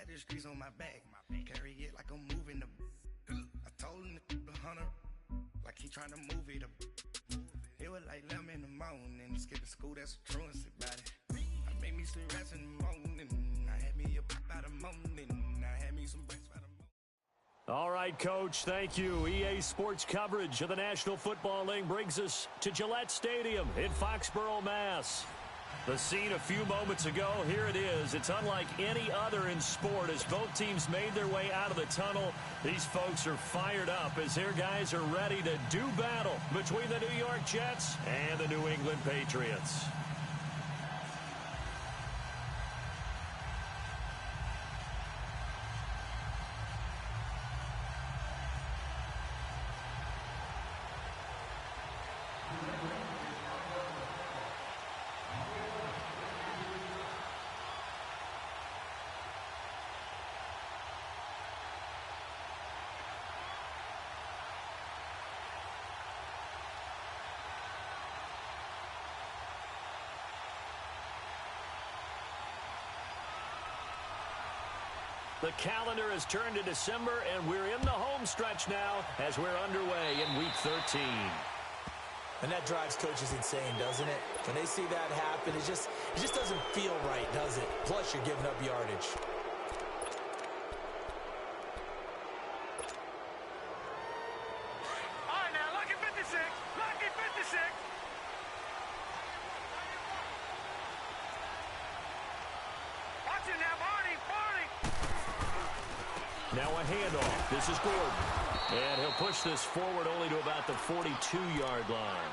got this grease on my back. Carry it like I'm moving the. I told him the hunter, like he trying to move it up. It was like 11 in the morning, skipping school, that's a truancy about it. I made me some rats in the morning. I had me a pop out of morning. I had me some breaks by the morning. All right, Coach, thank you. EA Sports coverage of the National Football League brings us to Gillette Stadium in Foxborough, Mass. The scene a few moments ago, here it is. It's unlike any other in sport as both teams made their way out of the tunnel. These folks are fired up as their guys are ready to do battle between the New York Jets and the New England Patriots. The calendar has turned to December, and we're in the home stretch now as we're underway in Week 13. And that drives coaches insane, doesn't it? When they see that happen, it just doesn't feel right, does it? Plus, you're giving up yardage. All right, now, lucky 56. Lucky 56. Watch it now, Barney. Now a handoff. This is Gordon. And he'll push this forward only to about the 42-yard line.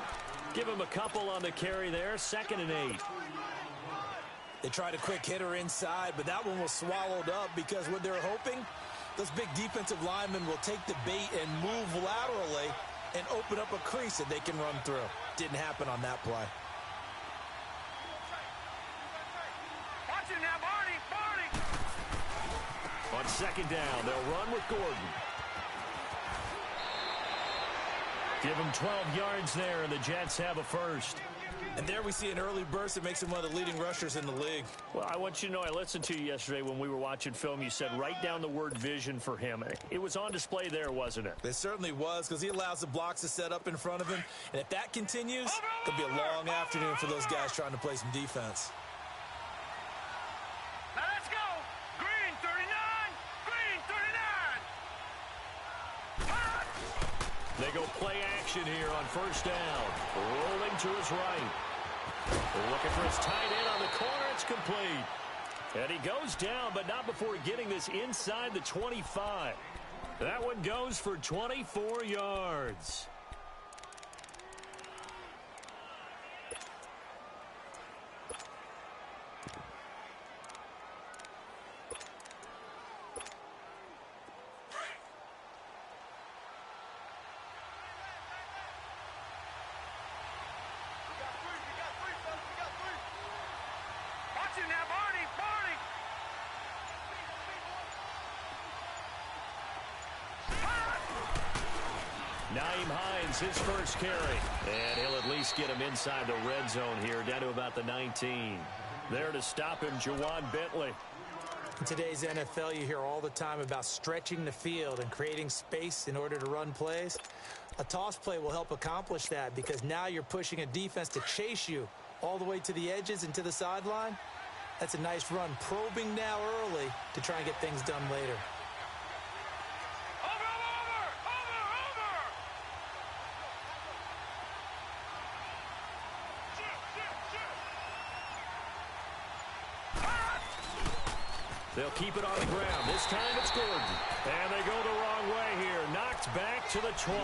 Give him a couple on the carry there. 2nd and 8. They tried a quick hitter inside, but that one was swallowed up because what they're hoping, those big defensive linemen will take the bait and move laterally and open up a crease that they can run through. Didn't happen on that play. Watch it now, Barney. On 2nd down, they'll run with Gordon. Give him 12 yards there, and the Jets have a first. And there we see an early burst that makes him one of the leading rushers in the league. Well, I want you to know, I listened to you yesterday when we were watching film. You said write down the word vision for him. It was on display there, wasn't it? It certainly was, because he allows the blocks to set up in front of him. And if that continues, it could be a long afternoon for those guys trying to play some defense. Now let's go. Green 39. Green 39. They go play action here on 1st down. Rolling to his right. Looking for his tight end on the corner. It's complete. And he goes down, but not before getting this inside the 25. That one goes for 24 yards. His first carry, and he'll at least get him inside the red zone here, down to about the 19. There to stop him, Juwan Bentley. In today's NFL, you hear all the time about stretching the field and creating space in order to run plays. A toss play will help accomplish that because now you're pushing a defense to chase you all the way to the edges and to the sideline. That's a nice run, probing now early to try and get things done later. They'll keep it on the ground. This time it's Gordon. And they go the wrong way here. Knocked back to the 20.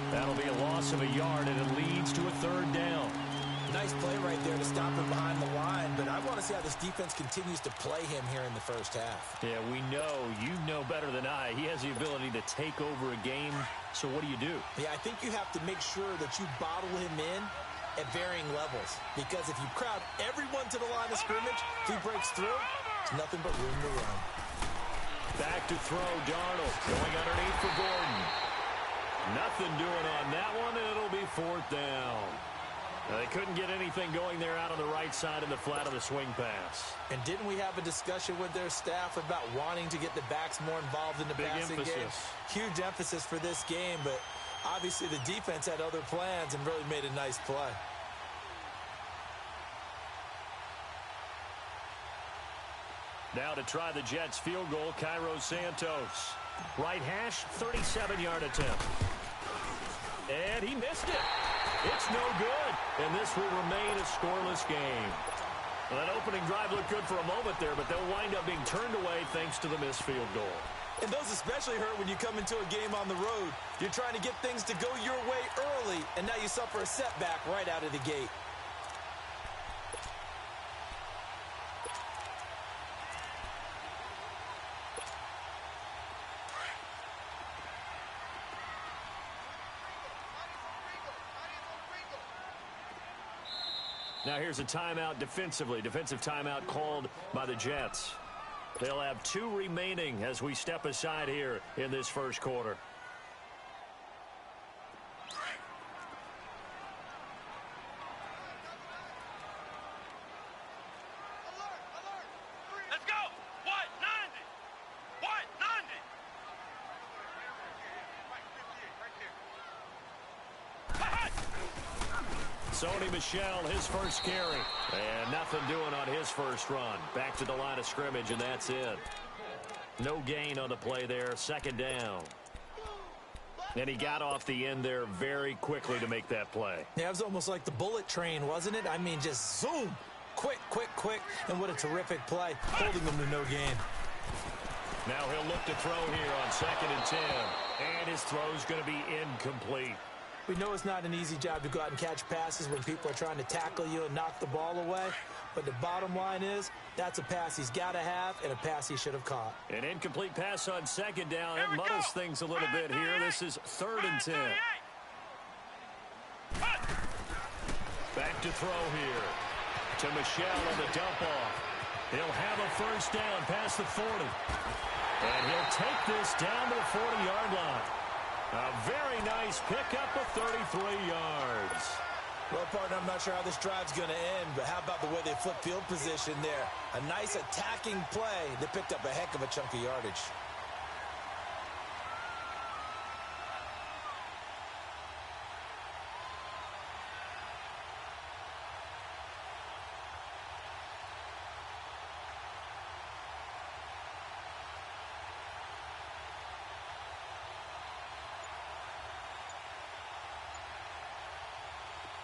That'll be a loss of a yard, and it leads to a 3rd down. Nice play right there to stop him behind the line, but I want to see how this defense continues to play him here in the first half. Yeah, we know. You know better than I. He has the ability to take over a game. So what do you do? Yeah, I think you have to make sure that you bottle him in at varying levels. Because if you crowd everyone to the line of scrimmage, if he breaks through, it's nothing but room to run. Back to throw, Darnold going underneath for Gordon. Nothing doing on that one, and it'll be 4th down. They couldn't get anything going there out on the right side in the flat of the swing pass. And didn't we have a discussion with their staff about wanting to get the backs more involved in the passing game? Huge emphasis for this game, but obviously the defense had other plans and really made a nice play. Now to try the Jets field goal, Cairo Santos. Right hash, 37-yard attempt. And he missed it. It's no good. And this will remain a scoreless game. Well, that opening drive looked good for a moment there, but they'll wind up being turned away thanks to the missed field goal. And those especially hurt when you come into a game on the road. You're trying to get things to go your way early, and now you suffer a setback right out of the gate. Now here's a timeout defensively. Defensive timeout called by the Jets. They'll have 2 remaining as we step aside here in this first quarter. Let's go! What? 90! What? 90! Sony Michel, his first carry. And nothing doing on his first run. Back to the line of scrimmage, and that's it. No gain on the play there. Second down. And he got off the end there very quickly to make that play. Yeah, it was almost like the bullet train, wasn't it? I mean, just zoom. Quick, quick, quick. And what a terrific play, holding them to no gain. Now he'll look to throw here on 2nd and 10. And his throw's going to be incomplete. We know it's not an easy job to go out and catch passes when people are trying to tackle you and knock the ball away. But the bottom line is, that's a pass he's got to have and a pass he should have caught. An incomplete pass on 2nd down. It muddles things a little bit here. This is 3rd and 10. Back to throw here. To Michel on the dump off. He'll have a first down past the 40. And he'll take this down to the 40-yard line. A very nice pickup of 33 yards. Well, partner, I'm not sure how this drive's going to end, but how about the way they flip field position there? A nice attacking play that picked up a heck of a chunk of yardage.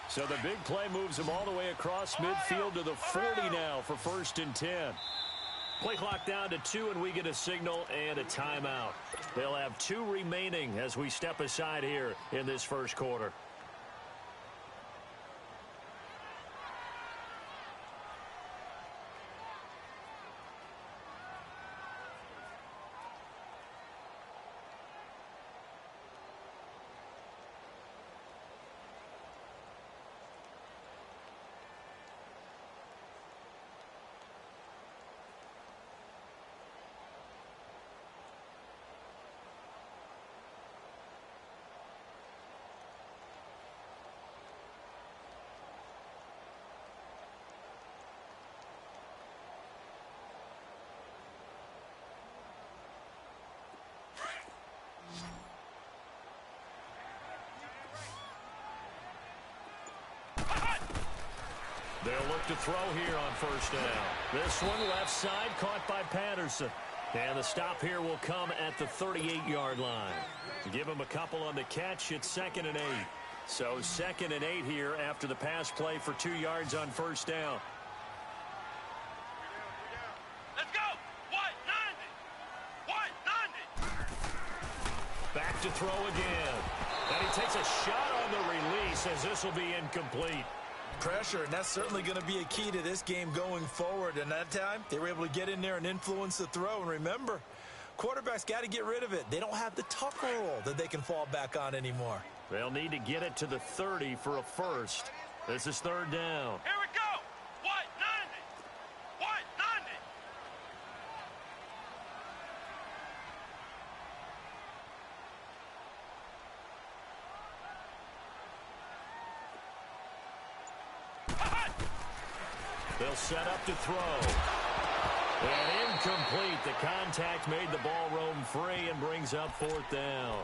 So the big play moves him all the way across midfield to the 40 now for 1st and 10. Play clock down to 2, and we get a signal and a timeout. They'll have 2 remaining as we step aside here in this first quarter. They'll look to throw here on first down. This one left side caught by Patterson. And the stop here will come at the 38-yard line. Give him a couple on the catch. It's 2nd and 8. So 2nd and 8 here after the pass play for 2 yards on first down. Let's go! What? 90! What? 90! Back to throw again. And he takes a shot on the release as this will be incomplete. Pressure, and that's certainly going to be a key to this game going forward. And that time, they were able to get in there and influence the throw. And remember, quarterbacks got to get rid of it. They don't have the tuck roll that they can fall back on anymore. They'll need to get it to the 30 for a first. This is 3rd down. Here we go! What? 90! What? 90! They'll set up to throw. And incomplete. The contact made the ball roam free and brings up 4th down.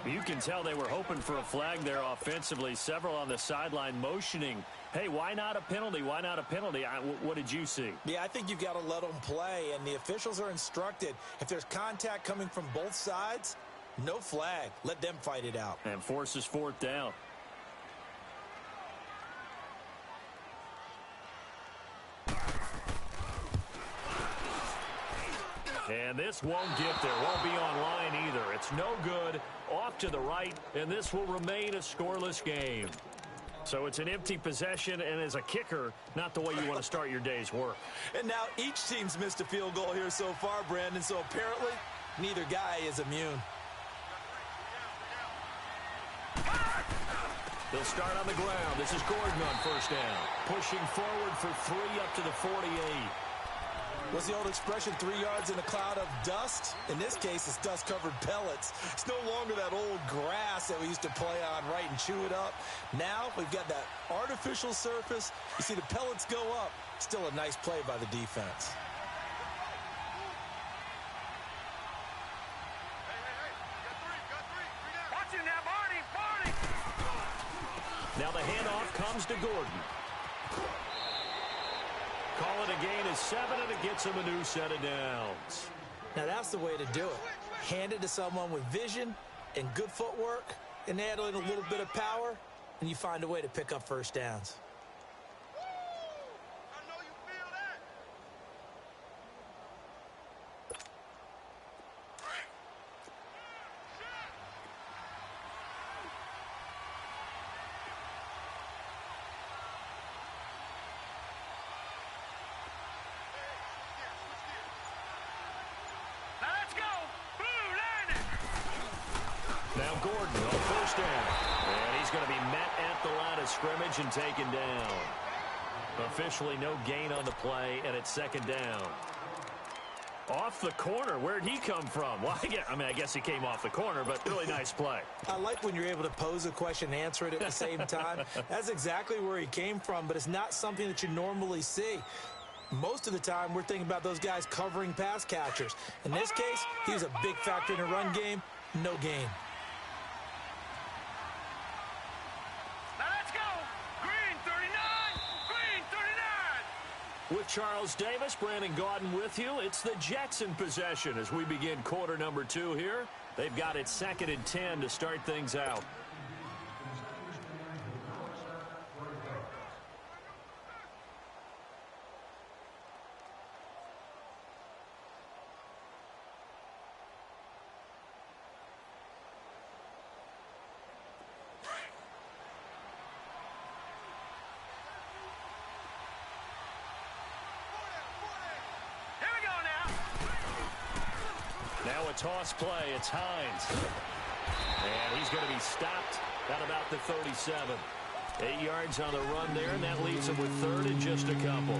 You can tell they were hoping for a flag there offensively. Several on the sideline motioning, hey, why not a penalty? Why not a penalty? What did you see? Yeah, I think you've got to let them play, and the officials are instructed. If there's contact coming from both sides, no flag. Let them fight it out. And forces 4th down. And this won't get there. Won't be online either. It's no good. Off to the right, and this will remain a scoreless game. So it's an empty possession, and as a kicker, not the way you want to start your day's work. And now each team's missed a field goal here so far, Brandon, so apparently neither guy is immune. They'll start on the ground. This is Gordon on 1st down. Pushing forward for 3 up to the 48. What's the old expression, 3 yards in a cloud of dust? In this case, it's dust-covered pellets. It's no longer that old grass that we used to play on, right, and chew it up. Now we've got that artificial surface. You see the pellets go up. Still a nice play by the defense. Watch it now, Barney! Now the handoff comes to Gordon. Call it a gain of 7, and it gets him a new set of downs. Now that's the way to do it. Hand it to someone with vision and good footwork, and add in a little bit of power, and you find a way to pick up 1st downs. I know you feel that. Now let's go. Blue line it. Now Gordon on 1st down. And he's going to be met at the line of scrimmage and taken down. Officially no gain on the play, and it's 2nd down. Off the corner. Where'd he come from? Well, I guess he came off the corner, but really nice play. I like when you're able to pose a question and answer it at the same time. That's exactly where he came from, but it's not something that you normally see. Most of the time, we're thinking about those guys covering pass catchers. In this case, he was a big factor in a run game. No gain. Now let's go. Green 39. Green 39. With Charles Davis, Brandon Gaudin with you. It's the Jets in possession as we begin quarter number 2 here. They've got it 2nd and 10 to start things out. Here we go now. Now a toss play. It's Hines. And he's going to be stopped at about the 37. 8 yards on the run there, and that leaves him with 3rd and just a couple.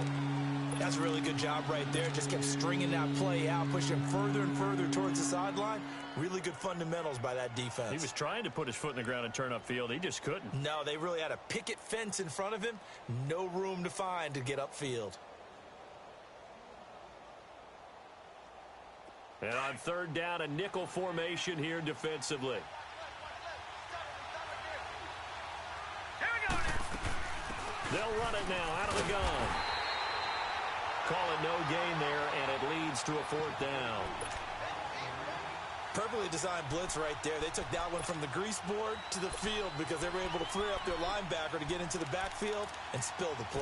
That's a really good job right there. Just kept stringing that play out, pushing further and further towards the sideline. Really good fundamentals by that defense. He was trying to put his foot in the ground and turn upfield. He just couldn't. No, they really had a picket fence in front of him. No room to find to get upfield. And on 3rd down, a nickel formation here defensively. Here we go now. They'll run it now out of the gun. Call it no gain there, and it leads to a 4th down. Perfectly designed blitz right there. They took that one from the grease board to the field because they were able to free up their linebacker to get into the backfield and spill the play.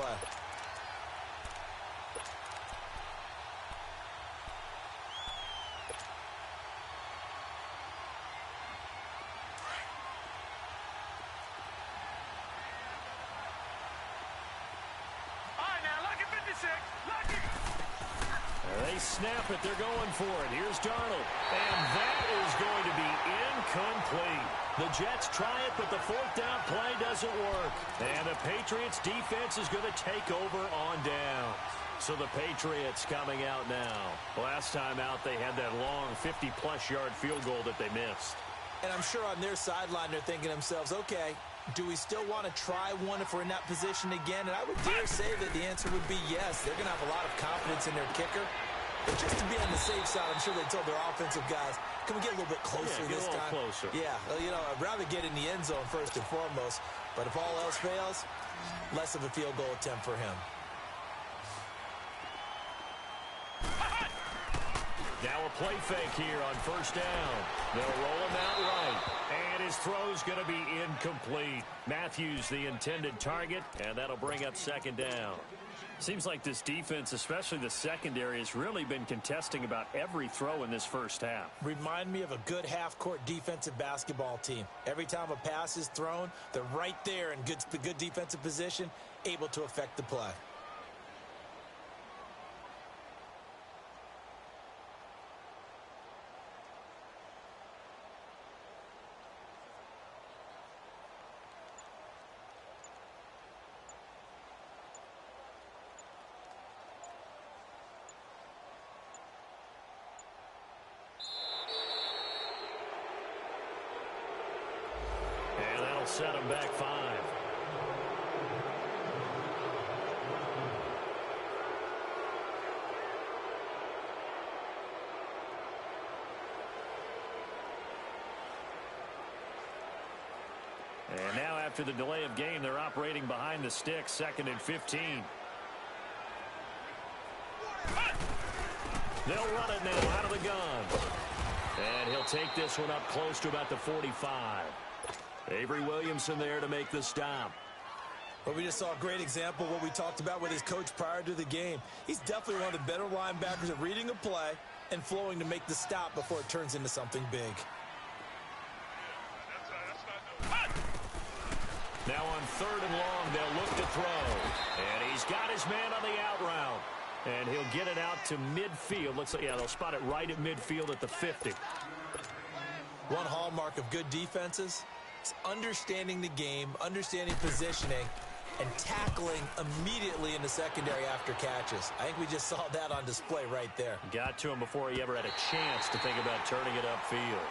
All right, now, lucky 56. Lucky. They snap it. They're going for it. Here's Darnold. And that is going to be incomplete. The Jets try it, but the 4th down play doesn't work. And the Patriots defense is going to take over on down. So the Patriots coming out now. Last time out, they had that long 50-plus yard field goal that they missed. And I'm sure on their sideline they're thinking to themselves, okay, Do we still want to try one if we're in that position again? And I would dare say that the answer would be yes. They're going to have a lot of confidence in their kicker. But just to be on the safe side, I'm sure they told their offensive guys, can we get a little bit closer this time? Closer. Yeah, you know, I'd rather get in the end zone first and foremost. But if all else fails, less of a field goal attempt for him. Now a play fake here on first down. They'll roll him out right. And his throw's going to be incomplete. Matthews the intended target, and that'll bring up second down. Seems like this defense, especially the secondary, has really been contesting about every throw in this first half. Remind me of a good half-court defensive basketball team. Every time a pass is thrown, they're right there in good defensive position, able to affect the play. Set him back 5. And now after the delay of game, they're operating behind the sticks, 2nd and 15. They'll run it now out of the gun. And he'll take this one up close to about the 45. Avery Williamson there to make the stop. Well, we just saw a great example of what we talked about with his coach prior to the game. He's definitely one of the better linebackers at reading a play and flowing to make the stop before it turns into something big. Now on 3rd and long, they'll look to throw. And he's got his man on the out route. And he'll get it out to midfield. Looks like, yeah, they'll spot it right at midfield at the 50. One hallmark of good defenses, it's understanding the game, understanding positioning, and tackling immediately in the secondary after catches. I think we just saw that on display right there. Got to him before he ever had a chance to think about turning it upfield.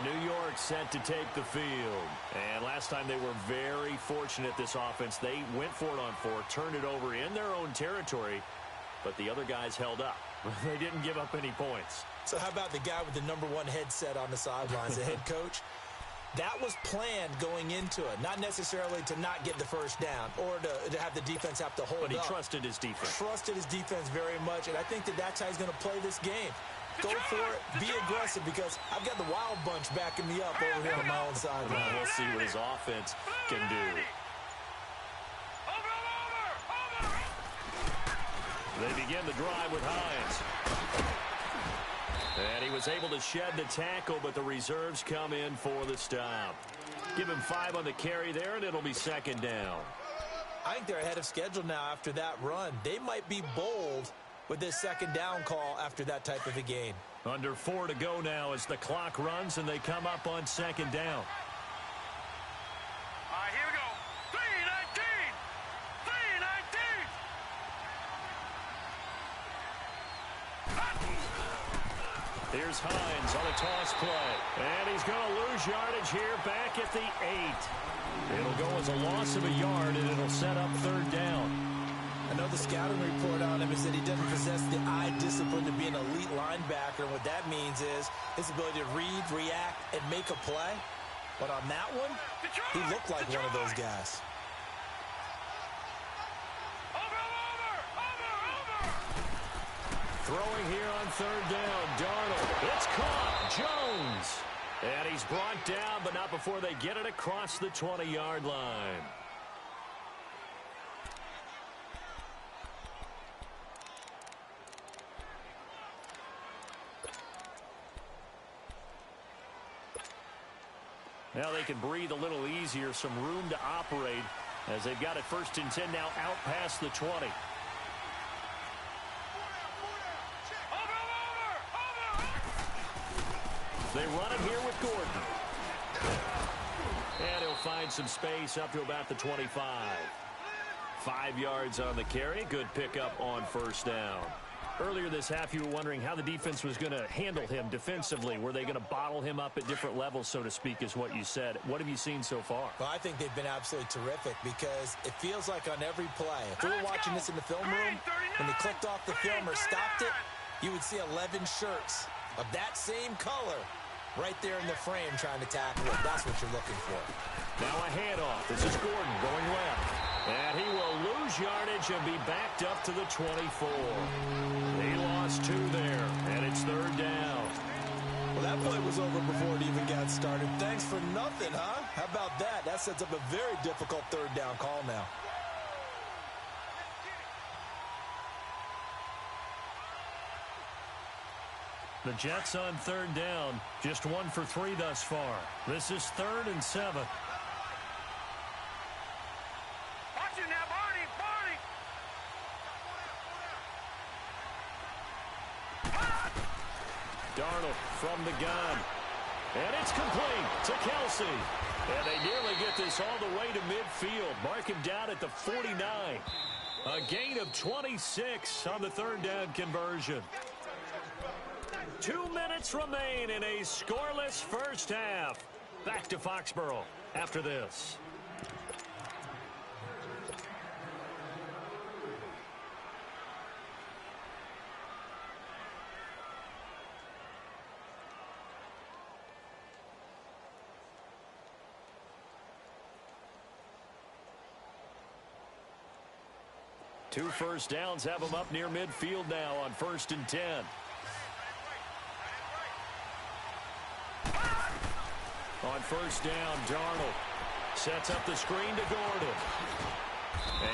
New York set to take the field. And last time they were very fortunate, this offense. They went for it on 4, turned it over in their own territory, but the other guys held up. They didn't give up any points. So how about the guy with the #1 headset on the sidelines, the head coach? That was planned going into it, not necessarily to not get the first down or to have the defense have to hold up. But he trusted his defense. Trusted his defense very much, and I think that's how he's going to play this game. Go for it, be aggressive, because I've got the wild bunch backing me up over here on my own sideline. We'll see what his offense can do. They begin the drive with Hines. And he was able to shed the tackle, but the reserves come in for the stop. Give him 5 on the carry there, and it'll be 2nd down. I think they're ahead of schedule now after that run. They might be bold with this 2nd down call after that type of a game. Under 4 to go now as the clock runs, and they come up on 2nd down. All right, here we go. 3-19. 3-19. Here's Hines on a toss play. And he's going to lose yardage here back at the 8. It'll go as a loss of a yard, and it'll set up 3rd down. I know the scouting report on him is that he doesn't possess the eye discipline to be an elite linebacker. And what that means is his ability to read, react, and make a play. But on that one, he looked like one of those guys. Throwing here on 3rd down, Darnold. It's caught. Jones. And he's brought down, but not before they get it across the 20-yard line. Now they can breathe a little easier, some room to operate as they've got it 1st and 10 now out past the 20. They run it here with Gordon. And he'll find some space up to about the 25. 5 yards on the carry. Good pickup on 1st down. Earlier this half, you were wondering how the defense was going to handle him defensively. Were they going to bottle him up at different levels, so to speak, is what you said. What have you seen so far? Well, I think they've been absolutely terrific because it feels like on every play, if we were watching this in the film room, when they clicked off the film or stopped it, you would see 11 shirts of that same color right there in the frame trying to tackle it. That's what you're looking for. Now a handoff. This is Gordon going left. And he will lose yardage and be backed up to the 24. He lost 2 there, and it's 3rd down. Well, that play was over before it even got started. Thanks for nothing, huh? How about that? That sets up a very difficult 3rd down call now. The Jets on 3rd down, just 1 for 3 thus far. This is 3rd and 7. Darnold from the gun. And it's complete to Kelsey. And they nearly get this all the way to midfield. Mark him down at the 49. A gain of 26 on the 3rd down conversion. 2 minutes remain in a scoreless first half. Back to Foxborough after this. Two first downs have them up near midfield now on 1st and 10. On 1st down, Darnold sets up the screen to Gordon.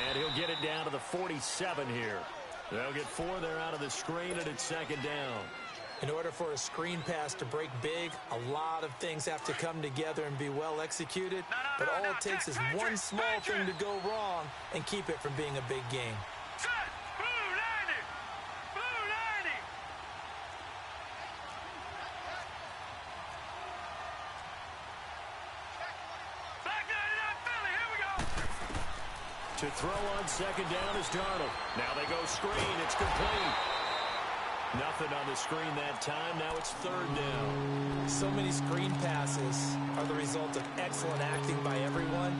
And he'll get it down to the 47 here. They'll get 4 there out of the screen, and it's 2nd down. In order for a screen pass to break big, a lot of things have to come together and be well executed. But all it takes is one small thing to go wrong and keep it from being a big game. To throw on 2nd down is Darnold. Now they go screen. It's complete. Nothing on the screen that time. Now it's 3rd down. So many screen passes are the result of excellent acting by everyone.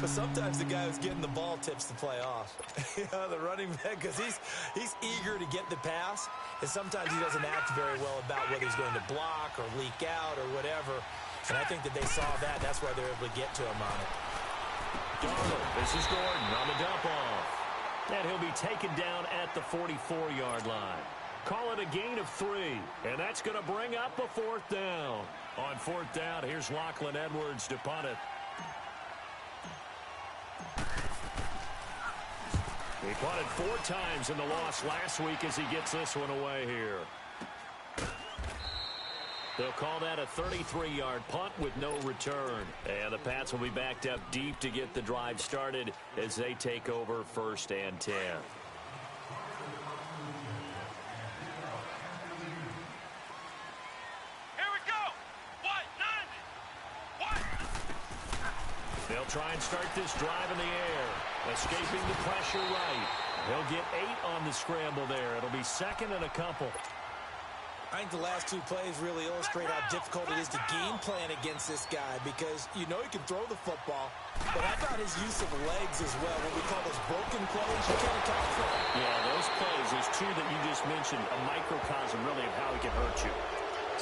But sometimes the guy who's getting the ball tips the play off. The running back, because he's eager to get the pass. And sometimes he doesn't act very well about whether he's going to block or leak out or whatever. And I think that they saw that. That's why they're able to get to him on it. Darnold, this is Gordon on the dump off. And he'll be taken down at the 44-yard line. Call it a gain of 3, and that's going to bring up a 4th down. On 4th down, here's Lachlan Edwards to punt it. He punted 4 times in the loss last week as he gets this one away here. They'll call that a 33-yard punt with no return. And the Pats will be backed up deep to get the drive started as they take over 1st and 10. They'll try and start this drive in the air. Escaping the pressure right. He'll get 8 on the scramble there. It'll be 2nd and a couple. I think the last 2 plays really illustrate how difficult it is to game plan against this guy because you know he can throw the football, but how about his use of legs as well? What we call those broken plays, you can't account for. Yeah, those plays, those 2 that you just mentioned, a microcosm really of how he can hurt you.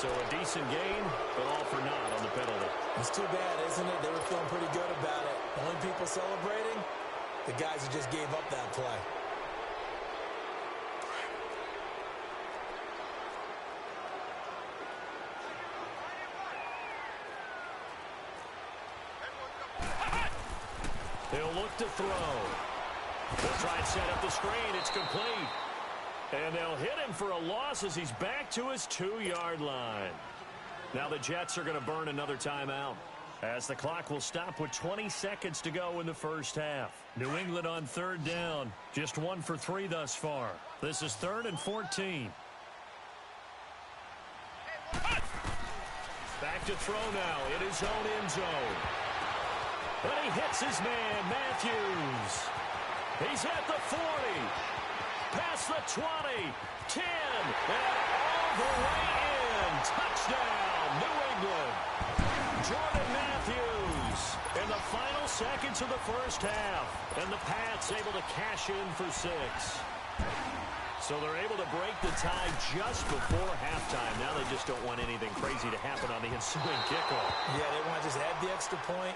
So a decent gain, but all for naught on the penalty. It's too bad, isn't it? They were feeling pretty good about it. Only people celebrating, the guys who just gave up that play. He'll look to throw. They'll try and set up the screen. It's complete. And they'll hit him for a loss as he's back to his 2-yard line. Now the Jets are going to burn another timeout as the clock will stop with 20 seconds to go in the first half. New England on 3rd down. Just 1 for 3 thus far. This is 3rd and 14. Back to throw now in his own end zone. And he hits his man, Matthews. He's at the 40. past the 20, 10, and all the way in. Touchdown, New England. Jordan Matthews in the final seconds of the first half. And the Pats able to cash in for 6. So they're able to break the tie just before halftime. Now they just don't want anything crazy to happen on the ensuing kickoff. Yeah, they want to just add the extra point,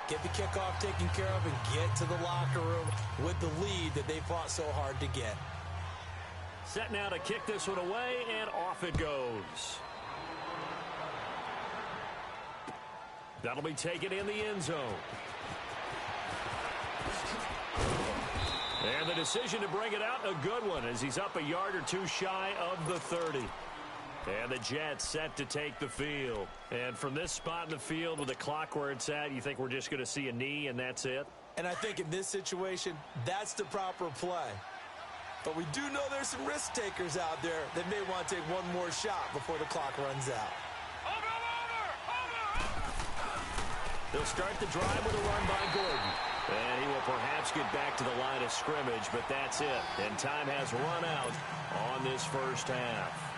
get the kickoff taken care of, and get to the locker room with the lead that they fought so hard to get. Set now to kick this one away, and off it goes. That'll be taken in the end zone. And the decision to bring it out, a good one, as he's up a yard or two shy of the 30. And the Jets set to take the field. And from this spot in the field with the clock where it's at, you think we're just going to see a knee and that's it? And I think in this situation, that's the proper play. But we do know there's some risk takers out there that may want to take one more shot before the clock runs out. They'll start the drive with a run by Gordon. And he will perhaps get back to the line of scrimmage, but that's it. And time has run out on this first half.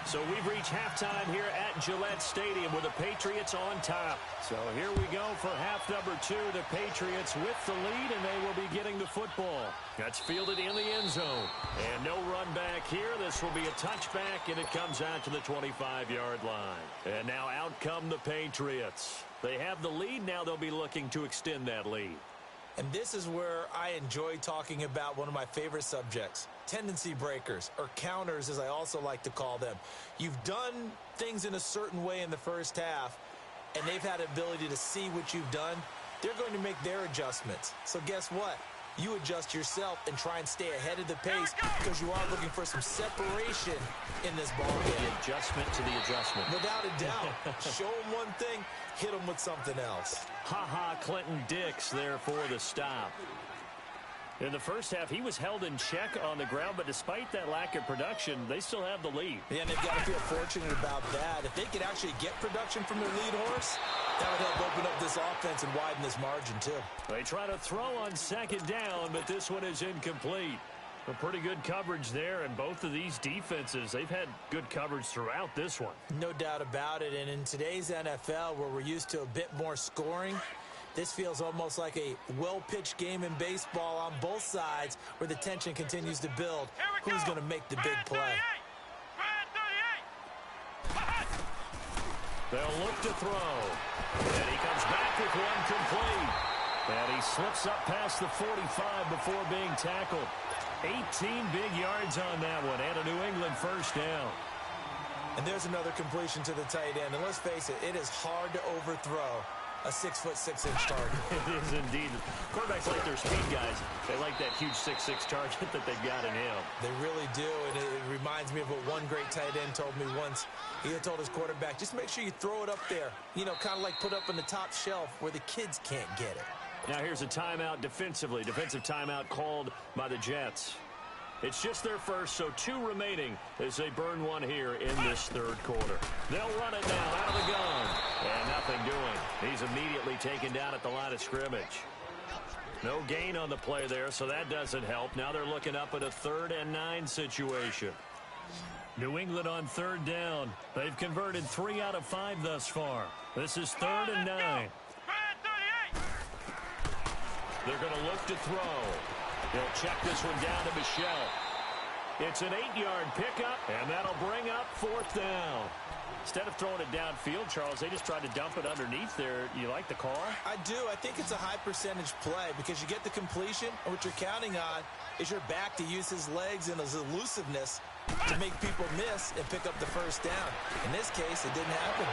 So we've reached halftime here at Gillette Stadium with the Patriots on top. So here we go for half number 2. The Patriots with the lead, and they will be getting the football. That's fielded in the end zone. And no run back here. This will be a touchback, and it comes out to the 25-yard line. And now out come the Patriots. They have the lead. Now they'll be looking to extend that lead. And this is where I enjoy talking about one of my favorite subjects, tendency breakers, or counters as I also like to call them. You've done things in a certain way in the first half, and they've had the ability to see what you've done. They're going to make their adjustments. So guess what? You adjust yourself and try and stay ahead of the pace because you are looking for some separation in this ball game. Adjustment to the adjustment. Without a doubt. Show them one thing, hit them with something else. Ha-ha, Clinton Dix there for the stop. In the first half, he was held in check on the ground, but despite that lack of production, they still have the lead. Yeah, and they've got to feel fortunate about that. If they could actually get production from their lead horse, that would help open up this offense and widen this margin, too. They try to throw on second down, but this one is incomplete. A pretty good coverage there, and both of these defenses, they've had good coverage throughout this one. No doubt about it, and in today's NFL, where we're used to a bit more scoring, this feels almost like a well-pitched game in baseball on both sides where the tension continues to build. Who's going to make the big play? They'll look to throw. And he comes back with one complete. And he slips up past the 45 before being tackled. 18 big yards on that one, and a New England first down. And there's another completion to the tight end. And let's face it, it is hard to overthrow a 6'6" target. It is indeed. Quarterbacks like their speed guys. They like that huge 6'6" target that they've got in him. They really do, and it reminds me of what one great tight end told me once. He had told his quarterback, just make sure you throw it up there. You know, kind of like put up on the top shelf where the kids can't get it. Now here's a timeout defensively. Defensive timeout called by the Jets. It's just their first, so 2 remaining as they burn one here in this third quarter. They'll run it now out of the gun. And nothing doing. He's immediately taken down at the line of scrimmage. No gain on the play there, so that doesn't help. Now they're looking up at a 3rd and 9 situation. New England on 3rd down. They've converted 3 out of 5 thus far. This is 3rd and 9. They're going to look to throw. They'll check this one down to Michelle. It's an 8-yard pickup, and that'll bring up 4th down. Instead of throwing it downfield, Charles, they just tried to dump it underneath there. You like the call? I do. I think it's a high percentage play because you get the completion, and what you're counting on is your back to use his legs and his elusiveness to make people miss and pick up the first down. In this case, it didn't happen.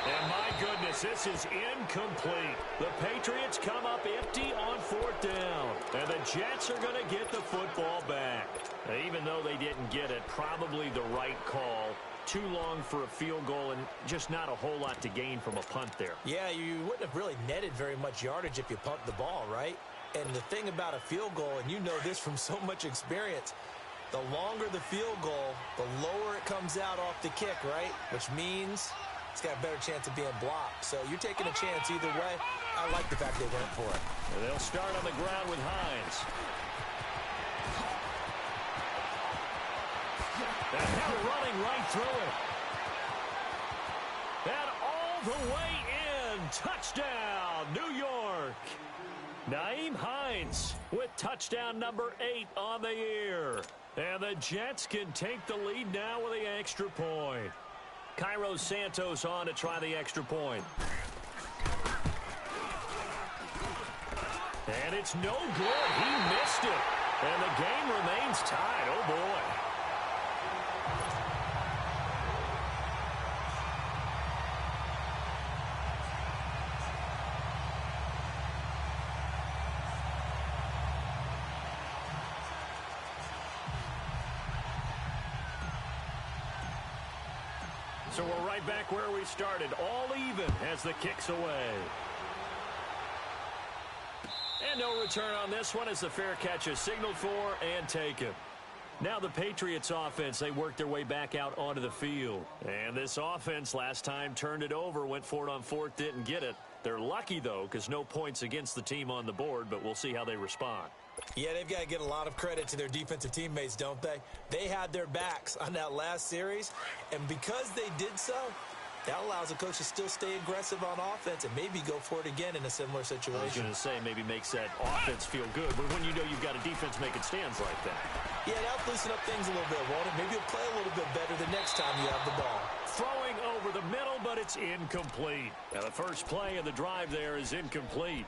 And my goodness, this is incomplete. The Patriots come up empty on 4th down. And the Jets are going to get the football back. Even though they didn't get it, probably the right call. Too long for a field goal and just not a whole lot to gain from a punt there. Yeah, you wouldn't have really netted very much yardage if you pumped the ball, right? And the thing about a field goal, and you know this from so much experience, the longer the field goal, the lower it comes out off the kick, right? Which means it's got a better chance of being blocked. So you're taking a chance either way. I like the fact they went for it. And they'll start on the ground with Hines. And now running right through it. And all the way in. Touchdown, New York. Nyheim Hines with touchdown number 8 on the year. And the Jets can take the lead now with the extra point. Cairo Santos on to try the extra point. And it's no good. He missed it. And the game remains tied. Oh, boy. So we're right back where we started, all even as the kick's away. And no return on this one as the fair catch is signaled for and taken. Now the Patriots offense, they worked their way back out onto the field. And this offense last time turned it over, went for it on fourth, didn't get it. They're lucky, though, because no points against the team on the board, but we'll see how they respond. Yeah, they've got to get a lot of credit to their defensive teammates, don't they? They had their backs on that last series, and because they did so, that allows the coach to still stay aggressive on offense and maybe go for it again in a similar situation. I was going to say maybe makes that offense feel good, but when you know you've got a defense making stands like that. Yeah, that'll loosen up things a little bit, won't it? Maybe you'll play a little bit better the next time you have the ball. Throwing over the middle, but it's incomplete. Now the first play of the drive there is incomplete.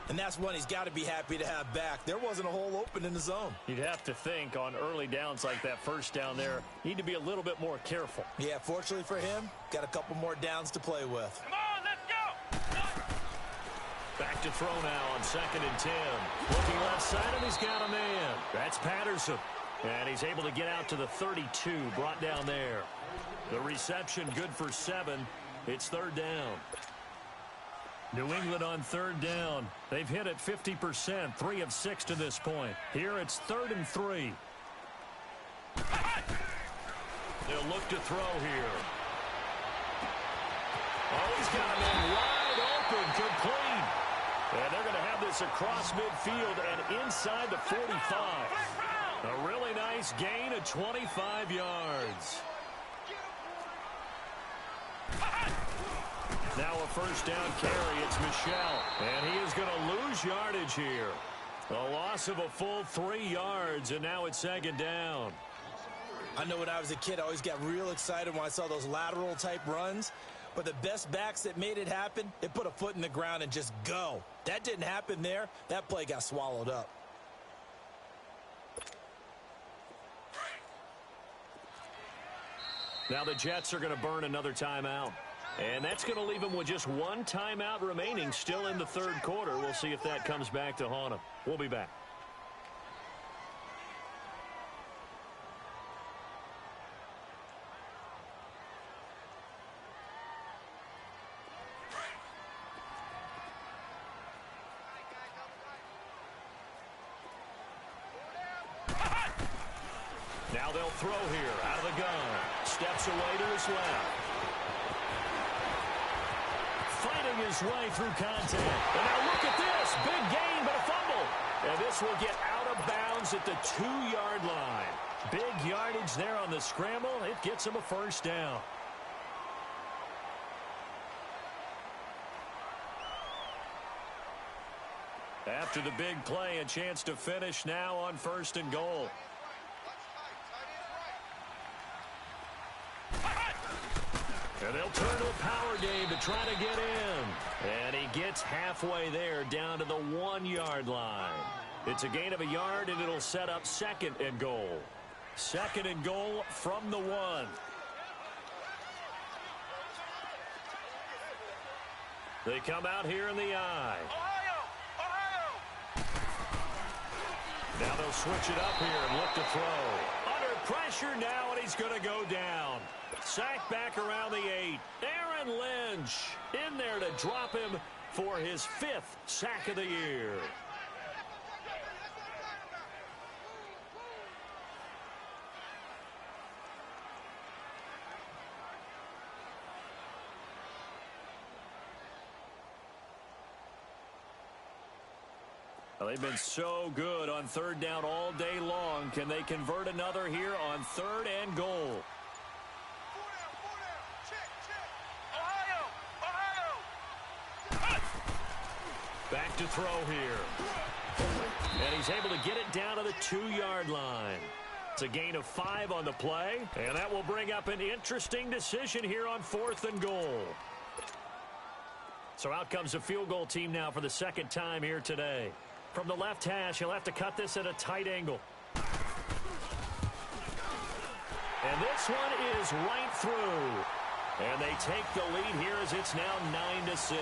And that's one he's got to be happy to have back. There wasn't a hole open in the zone. You'd have to think on early downs like that first down there, need to be a little bit more careful. Yeah, fortunately for him, got a couple more downs to play with. Come on, let's go! Back to throw now on 2nd and 10. Looking left side, and he's got a man. That's Patterson. And he's able to get out to the 32, brought down there. The reception good for 7. It's 3rd down. New England on 3rd down. They've hit it 50%, 3 of 6 to this point. Here it's 3rd and 3. They'll look to throw here. Oh, he's got a man wide open, complete. And they're going to have this across midfield and inside the 45. A really nice gain of 25 yards. Now a first down carry. It's Michel. And he is going to lose yardage here. A loss of a full 3 yards, and now it's 2nd down. I know when I was a kid, I always got real excited when I saw those lateral-type runs. But the best backs that made it happen, they put a foot in the ground and just go. That didn't happen there. That play got swallowed up. Now the Jets are going to burn another timeout. And that's going to leave them with just 1 timeout remaining still in the 3rd quarter. We'll see if that comes back to haunt them. We'll be back. Now they'll throw here out of the gun. Steps away to his left. Fighting his way through contact. And now look at this. Big gain, but a fumble. And this will get out of bounds at the 2-yard line. Big yardage there on the scramble. It gets him a first down. After the big play, a chance to finish now on 1st and goal. And they'll turn to a power game to try to get in. And he gets halfway there down to the 1-yard line. It's a gain of a yard, and it'll set up 2nd and goal. 2nd and goal from the 1. They come out here in the I. Now they'll switch it up here and look to throw. Under pressure now, and he's going to go down. Sacked back around the 8. Aaron Lynch in there to drop him for his 5th sack of the year. Well, they've been so good on third down all day long. Can they convert another here on third and goal? Back to throw here. And he's able to get it down to the 2-yard line. It's a gain of 5 on the play, and that will bring up an interesting decision here on 4th and goal. So out comes the field goal team now for the second time here today. From the left hash, he'll have to cut this at a tight angle. And this one is right through. And they take the lead here as it's now 9-6.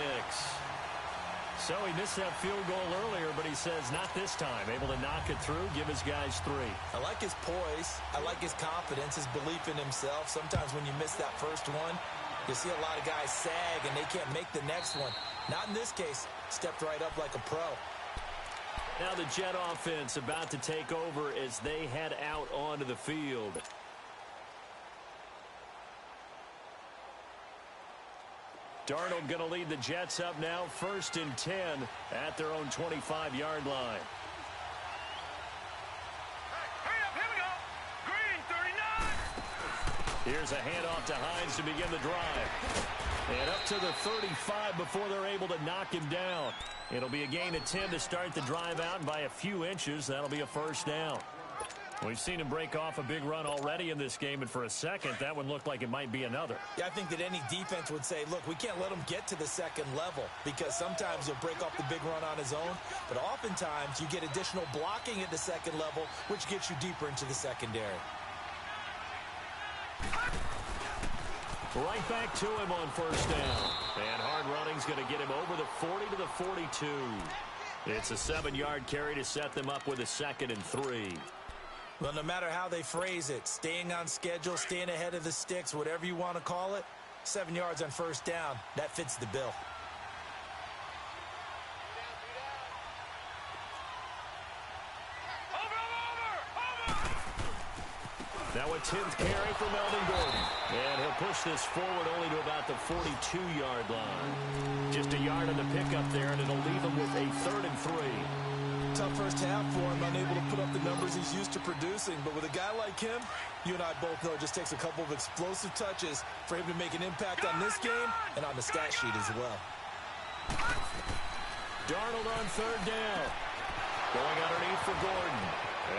So he missed that field goal earlier, but he says not this time. Able to knock it through, give his guys 3. I like his poise. I like his confidence, his belief in himself. Sometimes when you miss that first one, you see a lot of guys sag and they can't make the next one. Not in this case. Stepped right up like a pro. Now the Jet offense about to take over as they head out onto the field. Darnold going to lead the Jets up now, 1st and 10 at their own 25-yard line. Hurry up, here we go. Green, 39. Here's a handoff to Hines to begin the drive. And up to the 35 before they're able to knock him down. It'll be a gain of 10 to start the drive out, and by a few inches, that'll be a first down. We've seen him break off a big run already in this game, and for a second, that one looked like it might be another. Yeah, I think that any defense would say, look, we can't let him get to the second level because sometimes he'll break off the big run on his own, but oftentimes you get additional blocking at the second level, which gets you deeper into the secondary. Right back to him on first down. And hard running's going to get him over the 40 to the 42. It's a 7-yard carry to set them up with a 2nd and 3. Well, no matter how they phrase it, staying on schedule, staying ahead of the sticks, whatever you want to call it, 7 yards on first down, that fits the bill. Now a 10th carry for Melvin Gordon. And he'll push this forward only to about the 42-yard line. Just a yard on the pickup there, and it'll leave him with a 3rd and 3. Tough first half for him, unable to put up the numbers he's used to producing. But with a guy like him, you and I both know it just takes a couple of explosive touches for him to make an impact on this game and on the stat sheet as well. Darnold on 3rd down. Going underneath for Gordon.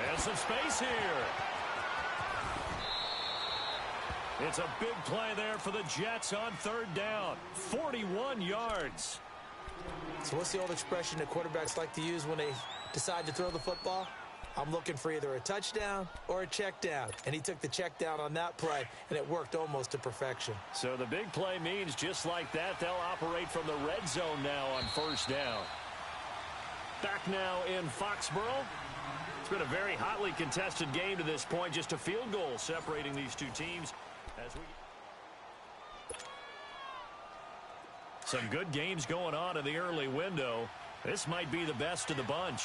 And some space here. It's a big play there for the Jets on 3rd down. 41 yards. So what's the old expression that quarterbacks like to use when they decide to throw the football? I'm looking for either a touchdown or a check down. And he took the check down on that play, and it worked almost to perfection. So the big play means just like that, they'll operate from the red zone now on 1st down. Back now in Foxborough. It's been a very hotly contested game to this point. Just a field goal separating these two teams. Some good games going on in the early window. This might be the best of the bunch.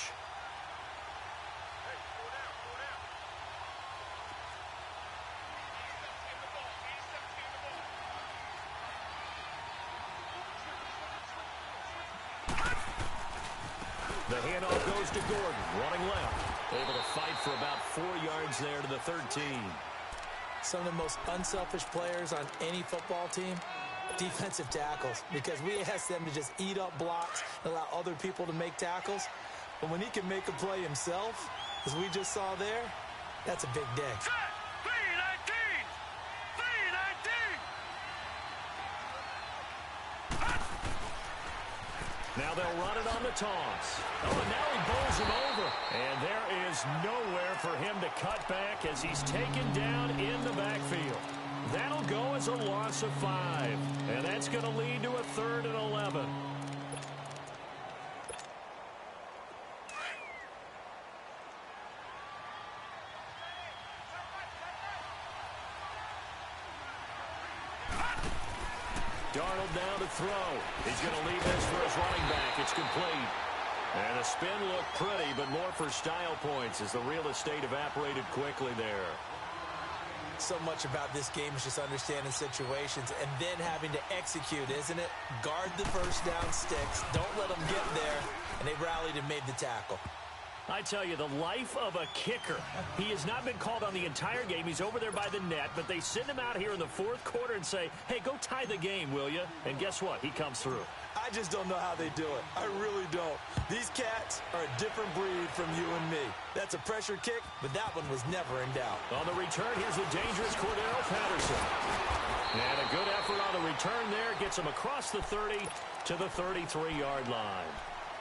The handoff goes to Gordon, running left. Able to fight for about 4 yards there to the 13. Some of the most unselfish players on any football team, defensive tackles, because we ask them to just eat up blocks and allow other people to make tackles. But when he can make a play himself, as we just saw there, that's a big day. Now they'll run it on the toss. Oh, and now he bowls him over. And there is nowhere for him to cut back as he's taken down in the backfield. That'll go as a loss of 5. And that's going to lead to a 3rd and 11. Darnold down to throw. He's going to leave this for his running back. It's complete. And the spin looked pretty, but more for style points as the real estate evaporated quickly there. So much about this game is just understanding situations and then having to execute, isn't it? Guard the first down sticks. Don't let them get there. and they rallied and made the tackle. I tell you, the life of a kicker. He has not been called on the entire game. He's over there by the net, but they send him out here in the fourth quarter and say, hey, go tie the game, will you? And guess what? He comes through. I just don't know how they do it. I really don't. These cats are a different breed from you and me. That's a pressure kick, but that one was never in doubt. On the return, here's the dangerous Cordero Patterson. And a good effort on the return there. Gets him across the 30 to the 33-yard line.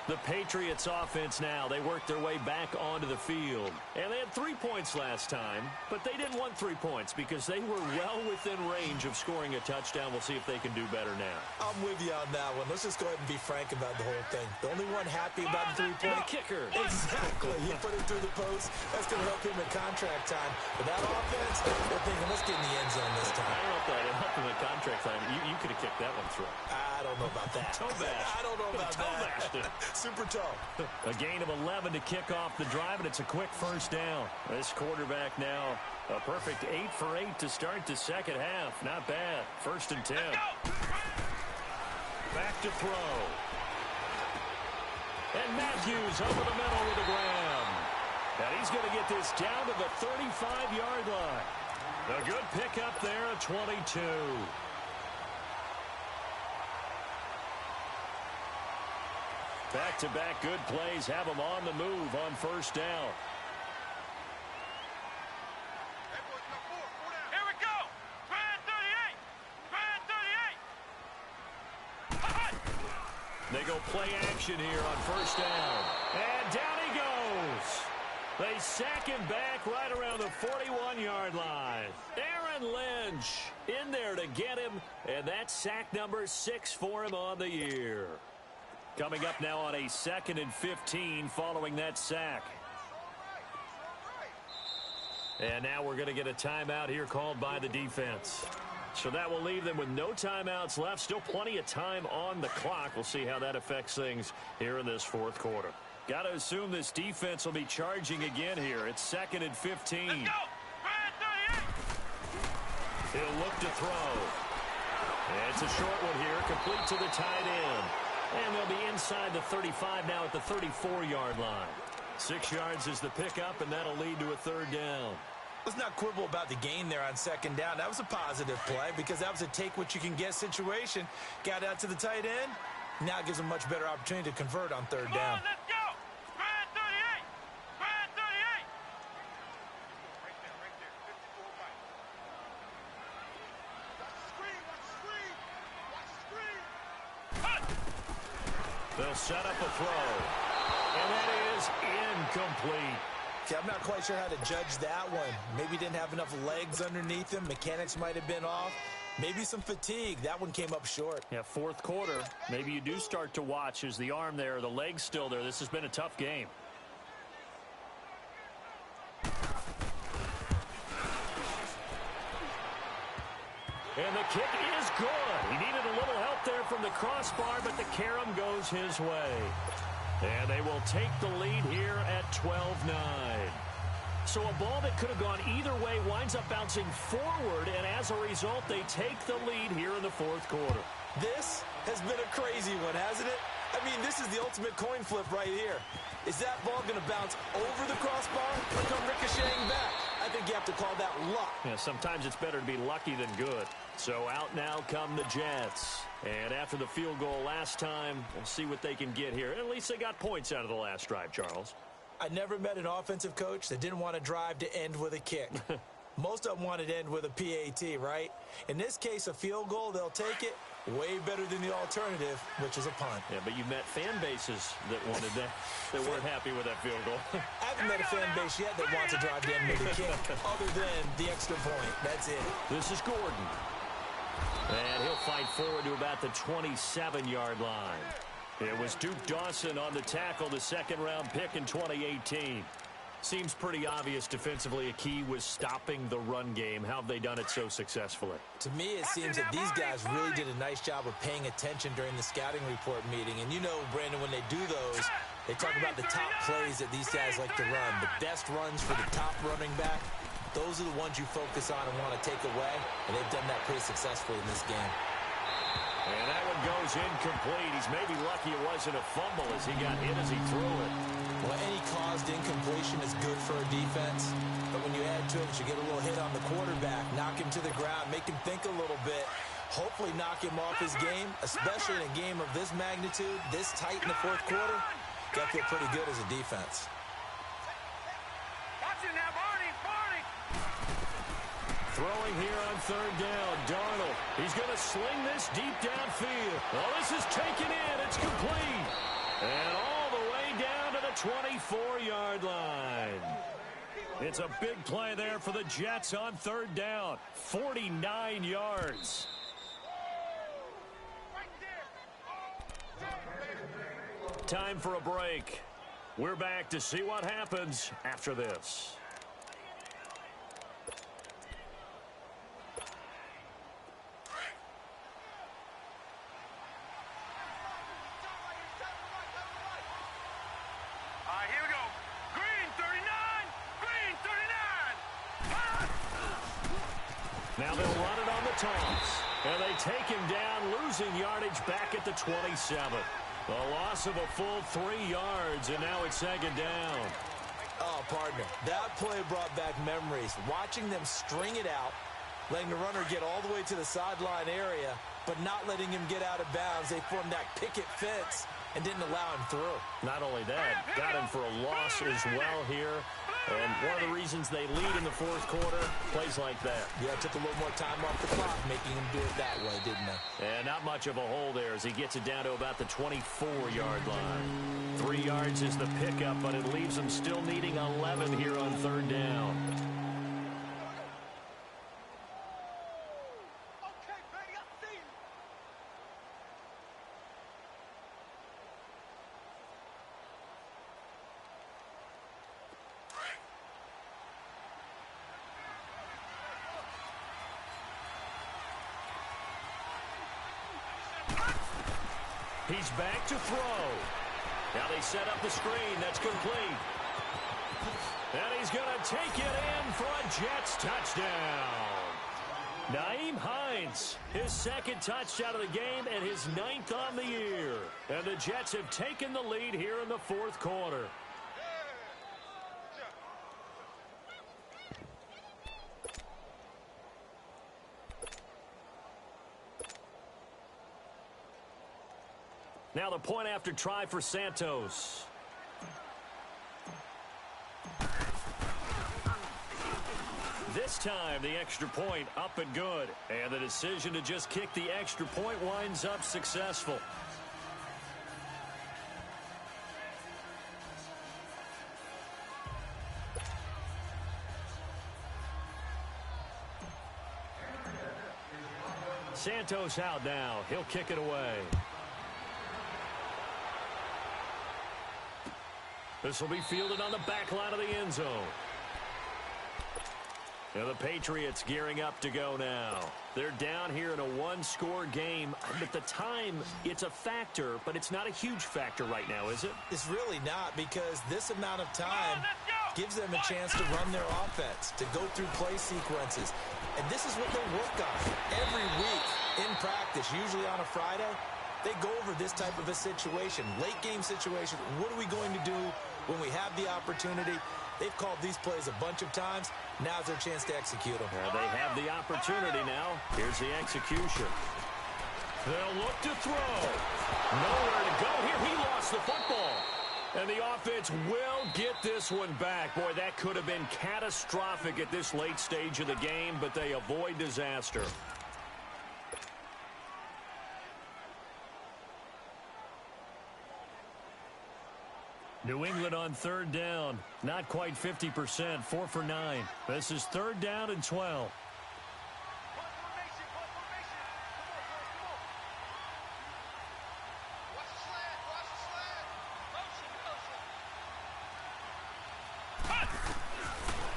The Patriots offense now, they worked their way back onto the field. And they had 3 points last time, but they didn't want 3 points because they were well within range of scoring a touchdown. We'll see if they can do better now. I'm with you on that one. Let's just go ahead and be frank about the whole thing. The only one happy about the 3-point kicker. Exactly. He put it through the post. That's going to help him in contract time. But that offense, they're thinking, let's get in the end zone this time. I don't know if that helped him in contract time. You could have kicked that one through. I don't know about that. Toe bash. I don't know about that. Super toe. A gain of 11 to kick off the drive, and it's a quick first down. This quarterback now, a perfect 8 for 8 to start the second half. Not bad. 1st and 10. Back to throw. And Matthews over the middle with a grab. And he's going to get this down to the 35-yard line. A good pickup there at 22. Back-to-back good plays have them on the move on first down. Here we go. Brand 38. Brand 38. They go play action here on first down. And down he goes. They sack him back right around the 41-yard line. Aaron Lynch in there to get him, and that's sack number 6 for him on the year. Coming up now on a 2nd and 15 following that sack. And now we're going to get a timeout here called by the defense. So that will leave them with no timeouts left. Still plenty of time on the clock. We'll see how that affects things here in this fourth quarter. Got to assume this defense will be charging again here. It's 2nd and 15. Let's go. Brand 38. He'll look to throw. And it's a short one here, complete to the tight end. And they'll be inside the 35 now at the 34-yard line. 6 yards is the pickup, and that'll lead to a 3rd down. Let's not quibble about the gain there on 2nd down. That was a positive play because that was a take-what-you-can-get situation. Got out to the tight end. Now it gives them a much better opportunity to convert on 3rd down. Let's go. Brand 38. Brand 38. Right there. 54 right. Watch the screen. They'll set up a throw. And that is incomplete. Yeah, I'm not quite sure how to judge that one. Maybe didn't have enough legs underneath him. Mechanics might have been off. Maybe some fatigue. That one came up short. Yeah, fourth quarter. Maybe you do start to watch as the arm there, the leg's still there. This has been a tough game. And the kick is good. He needed a little help there from the crossbar, but the carom goes his way. And they will take the lead here at 12-9. So a ball that could have gone either way winds up bouncing forward, and as a result, they take the lead here in the fourth quarter. This has been a crazy one, hasn't it? I mean, this is the ultimate coin flip right here. Is that ball going to bounce over the crossbar or come ricocheting back? I think you have to call that luck. Yeah, sometimes it's better to be lucky than good. So out now come the Jets. And after the field goal last time, we'll see what they can get here. At least they got points out of the last drive, Charles. I never met an offensive coach that didn't want to drive to end with a kick. Most of them wanted to end with a PAT, right? In this case, a field goal, they'll take it. Way better than the alternative, which is a punt. Yeah, but you met fan bases that wanted that, that weren't happy with that field goal. I haven't met a fan base yet that wants to drive to end with a kick, other than the extra point. That's it. This is Gordon. And he'll fight forward to about the 27-yard line. It was Duke Dawson on the tackle, the second-round pick in 2018. Seems pretty obvious defensively a key was stopping the run game. How have they done it so successfully? To me, it seems that these guys really did a nice job of paying attention during the scouting report meeting. And you know, Brandon, when they do those, they talk about the top plays that these guys like to run. The best runs for the top running back, those are the ones you focus on and want to take away. And they've done that pretty successfully in this game. And that one goes incomplete. He's maybe lucky it wasn't a fumble as he got hit as he threw it. Well, any caused incompletion is good for a defense. But when you add to it, you get a little hit on the quarterback, knock him to the ground, make him think a little bit, hopefully knock him off his game, especially in a game of this magnitude, this tight in the fourth quarter. Got to feel pretty good as a defense. Watch it now, Barney. Throwing here on third down, Darnold. He's going to sling this deep downfield. Oh, this is taken in. It's complete. And all the way down to the 24-yard line. It's a big play there for the Jets on third down. 49 yards. Time for a break. We're back to see what happens after this. Here we go. Green 39. Green 39. Now they'll run it on the toss. And they take him down, losing yardage back at the 27. A loss of a full 3 yards, and now it's second down. Oh, partner, that play brought back memories. Watching them string it out, letting the runner get all the way to the sideline area, but not letting him get out of bounds. They formed that picket fence and didn't allow him through. Not only that, got him for a loss as well here. And one of the reasons they lead in the fourth quarter, plays like that. Yeah, took a little more time off the clock, making him do it that way, didn't they? And not much of a hole there as he gets it down to about the 24-yard line. 3 yards is the pickup, but it leaves him still needing 11 here on third down. He's back to throw. Now they set up the screen. That's complete. And he's going to take it in for a Jets touchdown. Nyheim Hines, his second touchdown of the game and his 9th on the year. And the Jets have taken the lead here in the fourth quarter. Now the point after try for Santos. This time the extra point up and good. And the decision to just kick the extra point winds up successful. Santos out now. He'll kick it away. This will be fielded on the back line of the end zone. And the Patriots gearing up to go now. They're down here in a one-score game. At the time, it's a factor, but it's not a huge factor right now, is it? It's really not, because this amount of time gives them a chance to run their offense, to go through play sequences. And this is what they work on every week in practice, usually on a Friday. They go over this type of a situation, late game situation. What are we going to do when we have the opportunity? They've called these plays a bunch of times. Now's their chance to execute them. Well, they have the opportunity now. Here's the execution. They'll look to throw. Nowhere to go here. He lost the football. And the offense will get this one back. Boy, that could have been catastrophic at this late stage of the game, but they avoid disaster. New England on third down. Not quite 50%. 4 for 9. This is third down and 12.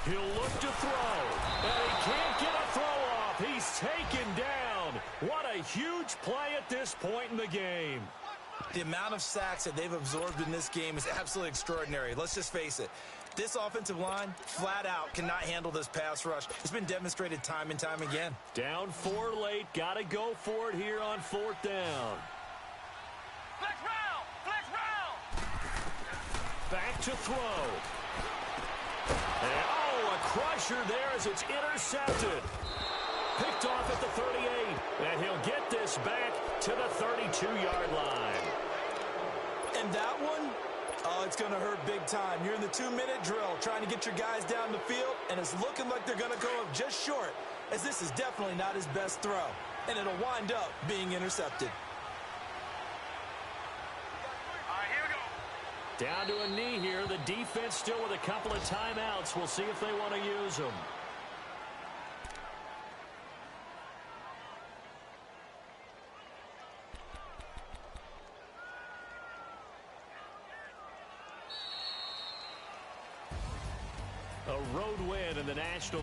He'll look to throw. And he can't get a throw off. He's taken down. What a huge play at this point in the game. The amount of sacks that they've absorbed in this game is absolutely extraordinary. Let's just face it. This offensive line, flat out, cannot handle this pass rush. It's been demonstrated time and time again. Down 4 late. Got to go for it here on 4th down. Flex round! Flex round! Back to throw. And, oh, a crusher there as it's intercepted. Picked off at the 38. And he'll get this back to the 32-yard line. And that one, oh, it's going to hurt big time. You're in the 2-minute drill trying to get your guys down the field, and it's looking like they're going to go up just short, as this is definitely not his best throw, and it'll wind up being intercepted. All right, here we go. Down to a knee here. The defense still with a couple of timeouts. We'll see if they want to use them. A road win in the National